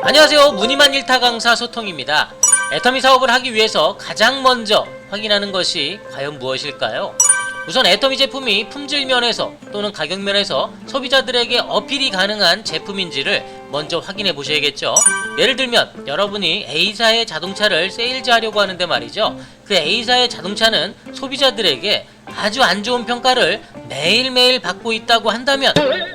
안녕하세요. 무늬만 일타 강사 소통입니다. 애터미 사업을 하기 위해서 가장 먼저 확인하는 것이 과연 무엇일까요? 우선 애터미 제품이 품질 면에서 또는 가격 면에서 소비자들에게 어필이 가능한 제품인지를 먼저 확인해 보셔야겠죠. 예를 들면 여러분이 A사의 자동차를 세일즈하려고 하는데 말이죠, 그 A사의 자동차는 소비자들에게 아주 안 좋은 평가를 매일매일 받고 있다고 한다면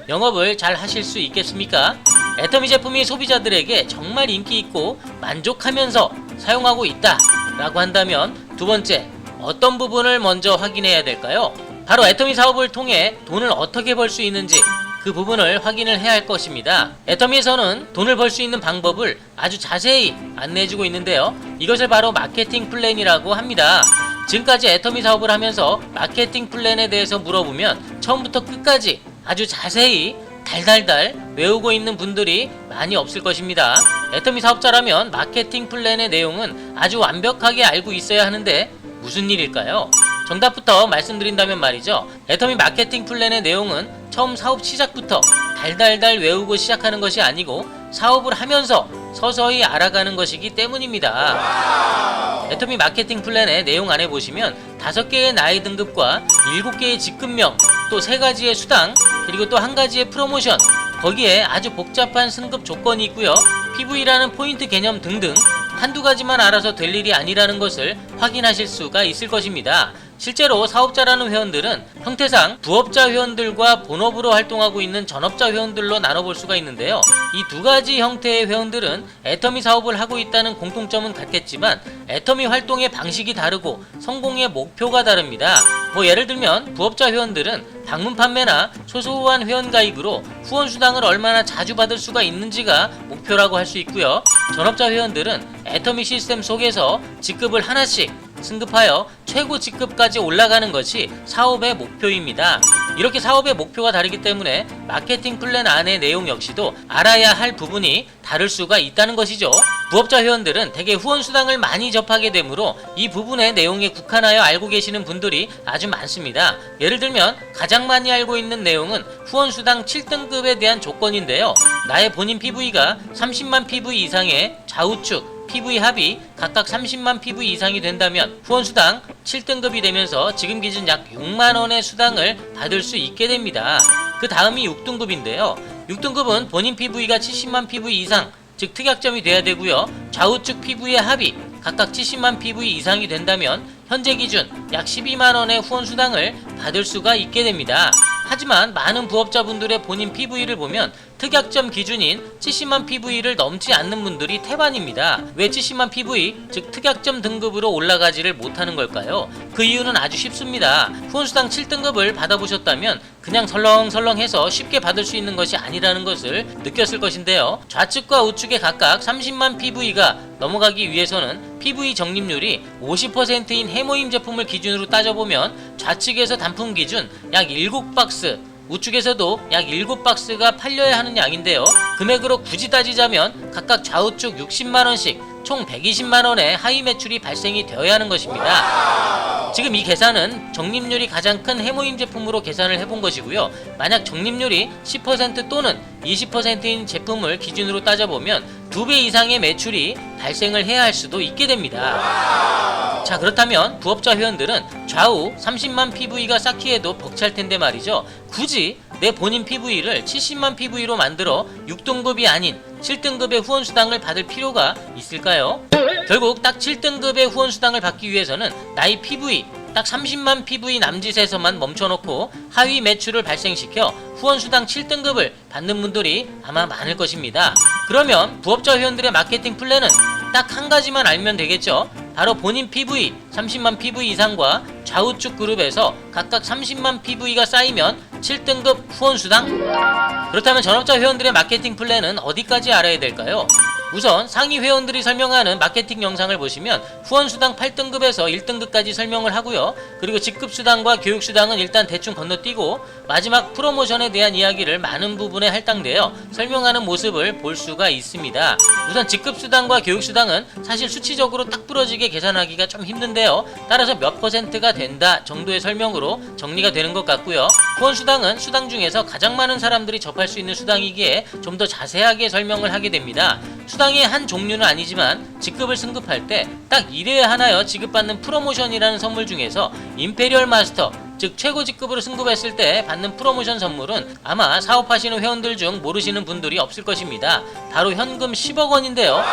영업을 잘 하실 수 있겠습니까? 애터미 제품이 소비자들에게 정말 인기 있고 만족하면서 사용하고 있다 라고 한다면 두 번째, 어떤 부분을 먼저 확인해야 될까요? 바로 애터미 사업을 통해 돈을 어떻게 벌 수 있는지 그 부분을 확인을 해야 할 것입니다. 애터미에서는 돈을 벌 수 있는 방법을 아주 자세히 안내해주고 있는데요, 이것을 바로 마케팅 플랜이라고 합니다. 지금까지 애터미 사업을 하면서 마케팅 플랜에 대해서 물어보면 처음부터 끝까지 아주 자세히 달달달 외우고 있는 분들이 많이 없을 것입니다. 애터미 사업자라면 마케팅 플랜의 내용은 아주 완벽하게 알고 있어야 하는데 무슨 일일까요? 정답부터 말씀드린다면 말이죠, 애터미 마케팅 플랜의 내용은 처음 사업 시작부터 달달달 외우고 시작하는 것이 아니고 사업을 하면서 서서히 알아가는 것이기 때문입니다. 애터미 마케팅 플랜의 내용 안에 보시면 5개의 나이 등급과 7개의 직급명, 또 3가지의 수당, 그리고 또 1가지의 프로모션, 거기에 아주 복잡한 승급 조건이 있고요, PV라는 포인트 개념 등등 한두 가지만 알아서 될 일이 아니라는 것을 확인하실 수가 있을 것입니다. 실제로 사업자라는 회원들은 형태상 부업자 회원들과 본업으로 활동하고 있는 전업자 회원들로 나눠볼 수가 있는데요, 이 두 가지 형태의 회원들은 애터미 사업을 하고 있다는 공통점은 같겠지만 애터미 활동의 방식이 다르고 성공의 목표가 다릅니다. 예를 들면 부업자 회원들은 방문 판매나 소소한 회원 가입으로 후원 수당을 얼마나 자주 받을 수가 있는지가 목표라고 할 수 있고요, 전업자 회원들은 애터미 시스템 속에서 직급을 하나씩 승급하여 최고 직급까지 올라가는 것이 사업의 목표입니다. 이렇게 사업의 목표가 다르기 때문에 마케팅 플랜 안의 내용 역시도 알아야 할 부분이 다를 수가 있다는 것이죠. 부업자 회원들은 대개 후원 수당을 많이 접하게 되므로 이 부분의 내용에 국한하여 알고 계시는 분들이 아주 많습니다. 예를 들면 가장 많이 알고 있는 내용은 후원 수당 7등급에 대한 조건인데요, 나의 본인 PV가 30만 PV 이상의 좌우측 PV 합이 각각 30만 PV 이상이 된다면 후원수당 7등급이 되면서 지금 기준 약 6만원의 수당을 받을 수 있게 됩니다. 그 다음이 6등급인데요. 6등급은 본인 PV가 70만 PV 이상, 즉 특약점이 돼야 되고요, 좌우측 PV의 합이 각각 70만 PV 이상이 된다면 현재 기준 약 12만원의 후원수당을 받을 수가 있게 됩니다. 하지만 많은 부업자분들의 본인 PV를 보면 특약점 기준인 70만 PV를 넘지 않는 분들이 태반입니다. 왜 70만 PV, 즉 특약점 등급으로 올라가지를 못하는 걸까요? 그 이유는 아주 쉽습니다. 후원수당 7등급을 받아보셨다면 그냥 설렁설렁해서 쉽게 받을 수 있는 것이 아니라는 것을 느꼈을 것인데요, 좌측과 우측에 각각 30만 PV가 넘어가기 위해서는 PV 적립률이 50%인 해모임 제품을 기준으로 따져보면 좌측에서 단품 기준 약 7박스, 우측에서도 약 7박스가 팔려야 하는 양인데요, 금액으로 굳이 따지자면 각각 좌우측 60만원씩 총 120만원의 하위 매출이 발생이 되어야 하는 것입니다. 지금 이 계산은 적립률이 가장 큰 해모임 제품으로 계산을 해본 것이고요, 만약 적립률이 10% 또는 20%인 제품을 기준으로 따져보면 2배 이상의 매출이 발생을 해야 할 수도 있게 됩니다. 자, 그렇다면 부업자 회원들은 좌우 30만 PV가 쌓기에도 벅찰 텐데 말이죠, 굳이 내 본인 PV를 70만 PV로 만들어 6등급이 아닌 7등급의 후원수당을 받을 필요가 있을까요? 결국 딱 7등급의 후원수당을 받기 위해서는 나의 PV 딱 30만 PV 남짓에서만 멈춰놓고 하위 매출을 발생시켜 후원수당 7등급을 받는 분들이 아마 많을 것입니다. 그러면 부업자 회원들의 마케팅 플랜은 딱 한 가지만 알면 되겠죠. 바로 본인 PV 30만 PV 이상과 좌우측 그룹에서 각각 30만 PV가 쌓이면 7등급 후원수당? 그렇다면 전업자 회원들의 마케팅 플랜은 어디까지 알아야 될까요? 우선 상위 회원들이 설명하는 마케팅 영상을 보시면 후원수당 8등급에서 1등급까지 설명을 하고요, 그리고 직급수당과 교육수당은 일단 대충 건너뛰고 마지막 프로모션에 대한 이야기를 많은 부분에 할당되어 설명하는 모습을 볼 수가 있습니다. 우선 직급수당과 교육수당은 사실 수치적으로 딱 부러지게 계산하기가 좀 힘든데요, 따라서 몇 %가 된다 정도의 설명으로 정리가 되는 것 같고요, 후원수당은 수당 중에서 가장 많은 사람들이 접할 수 있는 수당이기에 좀 더 자세하게 설명을 하게 됩니다. 수당의 한 종류는 아니지만 직급을 승급할 때 딱 1회에 하나여 지급받는 프로모션이라는 선물 중에서 임페리얼 마스터, 즉 최고 직급으로 승급했을 때 받는 프로모션 선물은 아마 사업하시는 회원들 중 모르시는 분들이 없을 것입니다. 바로 현금 10억 원인데요.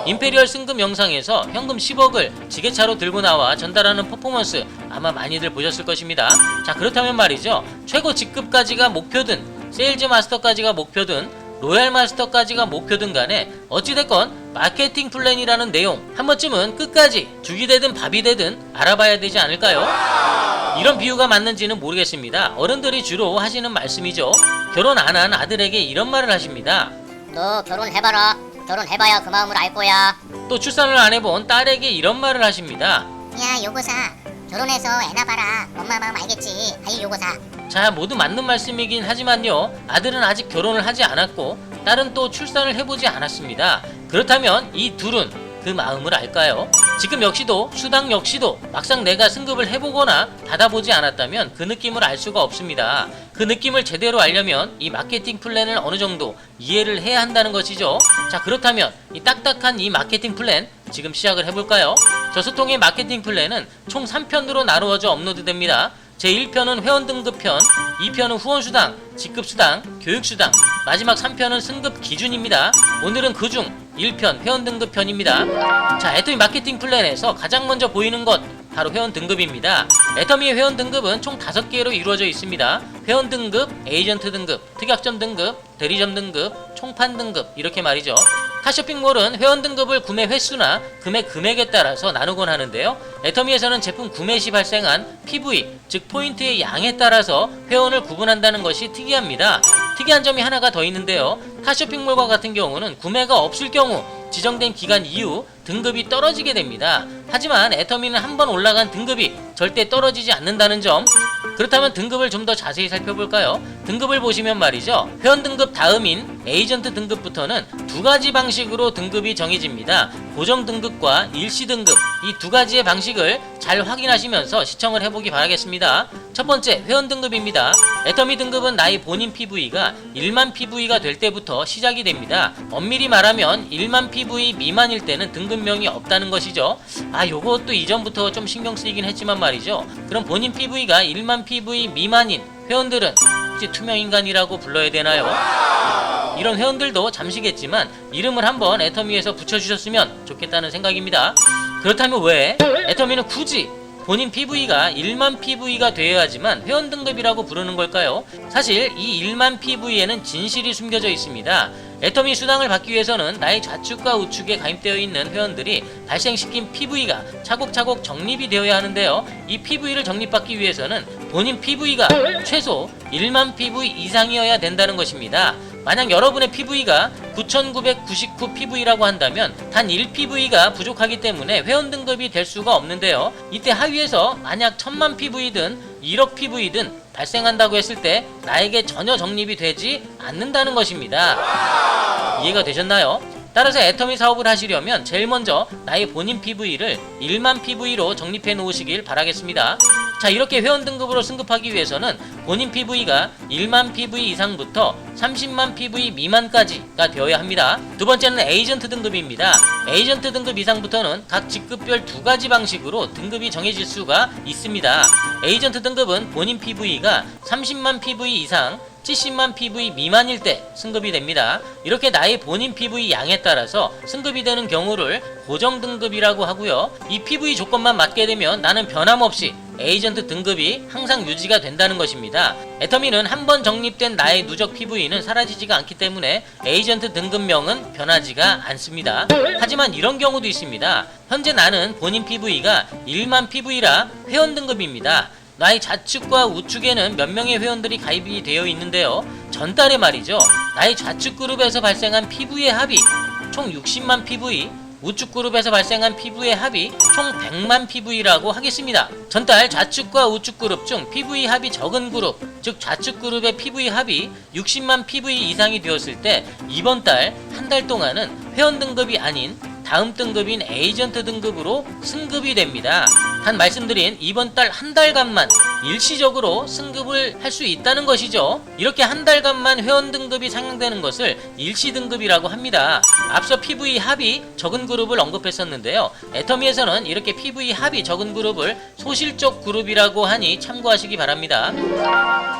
임페리얼 승급 영상에서 현금 10억을 지게차로 들고 나와 전달하는 퍼포먼스 아마 많이들 보셨을 것입니다. 자, 그렇다면 말이죠, 최고 직급까지가 목표든 세일즈 마스터까지가 목표든 로얄 마스터까지가 목표든 간에 어찌됐건 마케팅 플랜이라는 내용 한 번쯤은 끝까지 죽이 되든 밥이 되든 알아봐야 되지 않을까요? 이런 비유가 맞는지는 모르겠습니다. 어른들이 주로 하시는 말씀이죠. 결혼 안 한 아들에게 이런 말을 하십니다. 너 결혼해봐라. 결혼해봐야 그 마음을 알 거야. 또 출산을 안 해본 딸에게 이런 말을 하십니다. 야, 요거사. 결혼해서 애 낳아봐라. 엄마 마음 알겠지. 아이, 요거사. 자, 모두 맞는 말씀이긴 하지만요, 아들은 아직 결혼을 하지 않았고 딸은 또 출산을 해보지 않았습니다. 그렇다면 이 둘은 그 마음을 알까요? 지금 역시도 수당 역시도 막상 내가 승급을 해보거나 받아보지 않았다면 그 느낌을 알 수가 없습니다. 그 느낌을 제대로 알려면 이 마케팅 플랜을 어느 정도 이해를 해야 한다는 것이죠. 자, 그렇다면 이 딱딱한 이 마케팅 플랜 지금 시작을 해볼까요? 저소통의 마케팅 플랜은 총 3편으로 나누어져 업로드됩니다. 제1편은 회원 등급편, 2편은 후원수당, 직급수당, 교육수당, 마지막 3편은 승급 기준입니다. 오늘은 그중 1편 회원 등급편입니다. 자, 애터미 마케팅 플랜에서 가장 먼저 보이는 것 바로 회원 등급입니다. 애터미의 회원 등급은 총 5개로 이루어져 있습니다. 회원 등급, 에이전트 등급, 특약점 등급, 대리점 등급, 총판 등급 이렇게 말이죠. 카쇼핑몰은 회원 등급을 구매 횟수나 금액에 따라서 나누곤 하는데요. 애터미에서는 제품 구매 시 발생한 PV, 즉 포인트의 양에 따라서 회원을 구분한다는 것이 특이합니다. 특이한 점이 하나가 더 있는데요. 카쇼핑몰과 같은 경우는 구매가 없을 경우 지정된 기간 이후 등급이 떨어지게 됩니다. 하지만 애터미는 한번 올라간 등급이 절대 떨어지지 않는다는 점. 그렇다면 등급을 좀 더 자세히 살펴볼까요? 등급을 보시면 말이죠, 회원 등급 다음인 에이전트 등급부터는 두 가지 방식으로 등급이 정해집니다. 고정 등급과 일시 등급, 이 두 가지의 방식을 잘 확인하시면서 시청을 해보기 바라겠습니다. 첫 번째, 회원 등급입니다. 애터미 등급은 나의 본인 PV가 1만 PV가 될 때부터 시작이 됩니다. 엄밀히 말하면 1만 PV 미만일 때는 등급명이 없다는 것이죠. 아, 요것도 이전부터 좀 신경 쓰이긴 했지만 말이죠. 그럼 본인 PV가 1만 PV 미만인 회원들은 혹시 투명인간이라고 불러야 되나요? 이런 회원들도 잠시겠지만 이름을 한번 애터미에서 붙여주셨으면 좋겠다는 생각입니다. 그렇다면 왜 애터미는 굳이 본인 PV가 1만 PV가 되어야지만 회원 등급이라고 부르는 걸까요? 사실 이 1만 PV에는 진실이 숨겨져 있습니다. 애터미 수당을 받기 위해서는 나의 좌측과 우측에 가입되어 있는 회원들이 발생시킨 PV가 차곡차곡 적립이 되어야 하는데요. 이 PV를 적립받기 위해서는 본인 PV가 최소 1만 PV 이상이어야 된다는 것입니다. 만약 여러분의 PV가 9,999 PV라고 한다면 단 1 PV가 부족하기 때문에 회원 등급이 될 수가 없는데요. 이때 하위에서 만약 1000만 PV든 1억 PV든 발생한다고 했을 때 나에게 전혀 적립이 되지 않는다는 것입니다. 이해가 되셨나요? 따라서 애터미 사업을 하시려면 제일 먼저 나의 본인 PV를 1만 PV로 적립해 놓으시길 바라겠습니다. 자, 이렇게 회원 등급으로 승급하기 위해서는 본인 PV가 1만 PV 이상부터 30만 PV 미만까지가 되어야 합니다. 두 번째는 에이전트 등급입니다. 에이전트 등급 이상부터는 각 직급별 두 가지 방식으로 등급이 정해질 수가 있습니다. 에이전트 등급은 본인 PV가 30만 PV 이상 70만 PV 미만일 때 승급이 됩니다. 이렇게 나의 본인 PV 양에 따라서 승급이 되는 경우를 고정 등급이라고 하고요. 이 PV 조건만 맞게 되면 나는 변함없이 에이전트 등급이 항상 유지가 된다는 것입니다. 애터미는 한번 적립된 나의 누적 PV는 사라지지가 않기 때문에 에이전트 등급명은 변하지가 않습니다. 하지만 이런 경우도 있습니다. 현재 나는 본인 PV가 1만 PV라 회원 등급입니다. 나의 좌측과 우측에는 몇 명의 회원들이 가입이 되어 있는데요. 전달에 말이죠, 나의 좌측 그룹에서 발생한 PV의 합이 총 60만 PV, 우측 그룹에서 발생한 PV의 합이 총 100만 PV라고 하겠습니다. 전달 좌측과 우측 그룹 중 PV 합이 적은 그룹, 즉 좌측 그룹의 PV 합이 60만 PV 이상이 되었을 때 이번 달 한 달 동안은 회원 등급이 아닌 다음 등급인 에이전트 등급으로 승급이 됩니다. 단 말씀드린 이번 달 한 달간만 일시적으로 승급을 할 수 있다는 것이죠. 이렇게 한 달간만 회원 등급이 상향되는 것을 일시 등급이라고 합니다. 앞서 PV 합이 적은 그룹을 언급했었는데요. 애터미에서는 이렇게 PV 합이 적은 그룹을 소실적 그룹이라고 하니 참고하시기 바랍니다.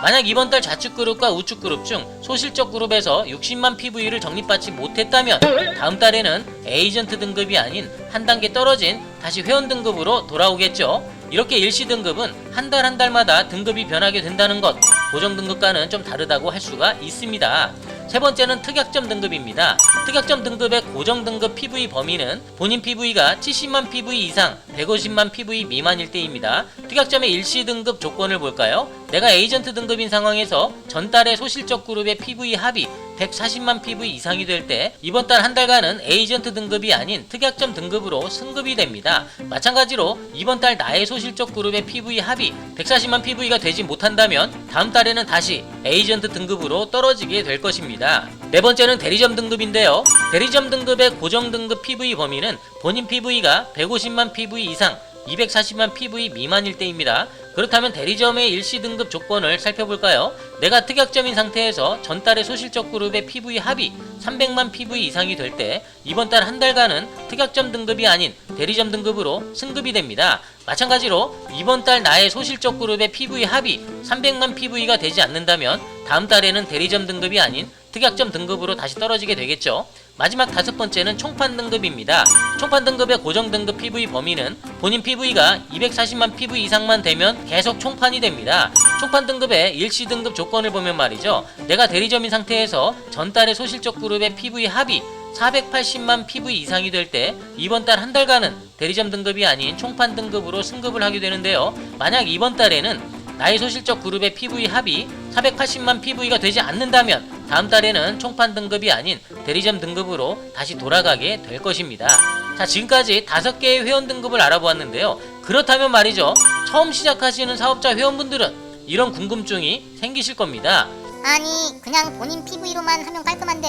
만약 이번 달 좌측 그룹과 우측 그룹 중 소실적 그룹에서 60만 PV를 적립받지 못했다면 다음 달에는 에이전트 등급이 아닌 한 단계 떨어진 다시 회원 등급으로 돌아오겠죠. 이렇게 일시 등급은 한 달 한 달마다 등급이 변하게 된다는 것, 고정 등급과는 좀 다르다고 할 수가 있습니다. 세 번째는 특약점 등급입니다. 특약점 등급의 고정 등급 PV 범위는 본인 PV가 70만 PV 이상 150만 PV 미만일 때입니다. 특약점의 일시 등급 조건을 볼까요? 내가 에이전트 등급인 상황에서 전달의 소실적 그룹의 PV 합이 140만 PV 이상이 될 때 이번 달 한 달간은 에이전트 등급이 아닌 특약점 등급으로 승급이 됩니다. 마찬가지로 이번 달 나의 소실적 그룹의 PV 합이 140만 PV가 되지 못한다면 다음 달에는 다시 에이전트 등급으로 떨어지게 될 것입니다. 네 번째는 대리점 등급인데요. 대리점 등급의 고정 등급 PV 범위는 본인 PV가 150만 PV 이상 240만 PV 미만일 때입니다. 그렇다면 대리점의 일시 등급 조건을 살펴볼까요? 내가 특약점인 상태에서 전달의 소실적 그룹의 PV 합이 300만 PV 이상이 될 때 이번 달 한 달간은 특약점 등급이 아닌 대리점 등급으로 승급이 됩니다. 마찬가지로 이번 달 나의 소실적 그룹의 PV 합이 300만 PV가 되지 않는다면 다음 달에는 대리점 등급이 아닌 특약점 등급으로 다시 떨어지게 되겠죠. 마지막 다섯 번째는 총판 등급입니다. 총판 등급의 고정 등급 PV 범위는 본인 PV가 240만 PV 이상만 되면 계속 총판이 됩니다. 총판 등급의 일시 등급 조건을 보면 말이죠. 내가 대리점인 상태에서 전달의 소실적 그룹의 PV 합이 480만 PV 이상이 될 때 이번 달 한 달간은 대리점 등급이 아닌 총판 등급으로 승급을 하게 되는데요. 만약 이번 달에는 나의 소실적 그룹의 PV 합이 480만 PV가 되지 않는다면 다음 달에는 총판 등급이 아닌 대리점 등급으로 다시 돌아가게 될 것입니다. 자, 지금까지 5개의 회원 등급을 알아보았는데요. 그렇다면 말이죠. 처음 시작하시는 사업자 회원분들은 이런 궁금증이 생기실 겁니다. 아니 그냥 본인 PV로만 하면 깔끔한데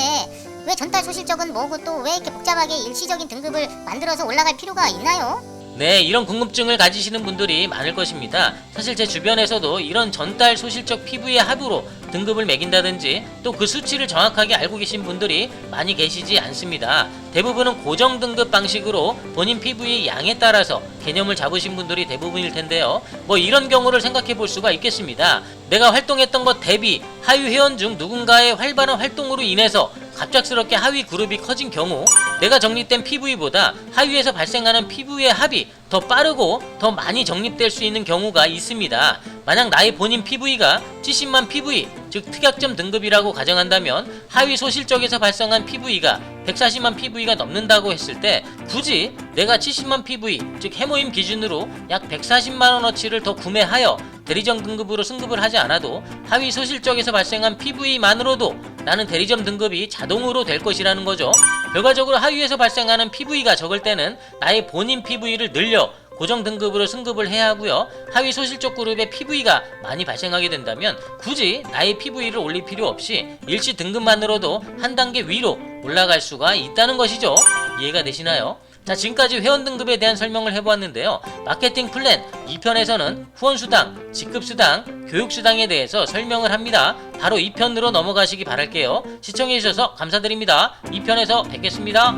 왜 전달 소실적은 뭐고 또 왜 이렇게 복잡하게 일시적인 등급을 만들어서 올라갈 필요가 있나요? 네, 이런 궁금증을 가지시는 분들이 많을 것입니다. 사실 제 주변에서도 이런 전달 소실적 PV의 합으로 등급을 매긴다든지 또 그 수치를 정확하게 알고 계신 분들이 많이 계시지 않습니다. 대부분은 고정 등급 방식으로 본인 PV의 양에 따라서 개념을 잡으신 분들이 대부분일 텐데요. 뭐 이런 경우를 생각해 볼 수가 있겠습니다. 내가 활동했던 것 대비 하위 회원 중 누군가의 활발한 활동으로 인해서 갑작스럽게 하위 그룹이 커진 경우 내가 적립된 PV보다 하위에서 발생하는 PV의 합이 더 빠르고 더 많이 적립될 수 있는 경우가 있습니다. 만약 나의 본인 PV가 70만 PV, 즉 특약점 등급이라고 가정한다면 하위 소실적에서 발생한 PV가 140만 PV가 넘는다고 했을 때 굳이 내가 70만 PV, 즉 해모임 기준으로 약 140만원어치를 더 구매하여 대리점 등급으로 승급을 하지 않아도 하위 소실적에서 발생한 PV만으로도 나는 대리점 등급이 자동으로 될 것이라는 거죠. 결과적으로 하위에서 발생하는 PV가 적을 때는 나의 본인 PV를 늘려 고정 등급으로 승급을 해야 하고요. 하위 소실적 그룹의 PV가 많이 발생하게 된다면 굳이 나의 PV를 올릴 필요 없이 일시 등급만으로도 한 단계 위로 올라갈 수가 있다는 것이죠. 이해가 되시나요? 자, 지금까지 회원 등급에 대한 설명을 해보았는데요. 마케팅 플랜 2편에서는 후원수당, 직급수당, 교육수당에 대해서 설명을 합니다. 바로 2편으로 넘어가시기 바랄게요. 시청해주셔서 감사드립니다. 2편에서 뵙겠습니다.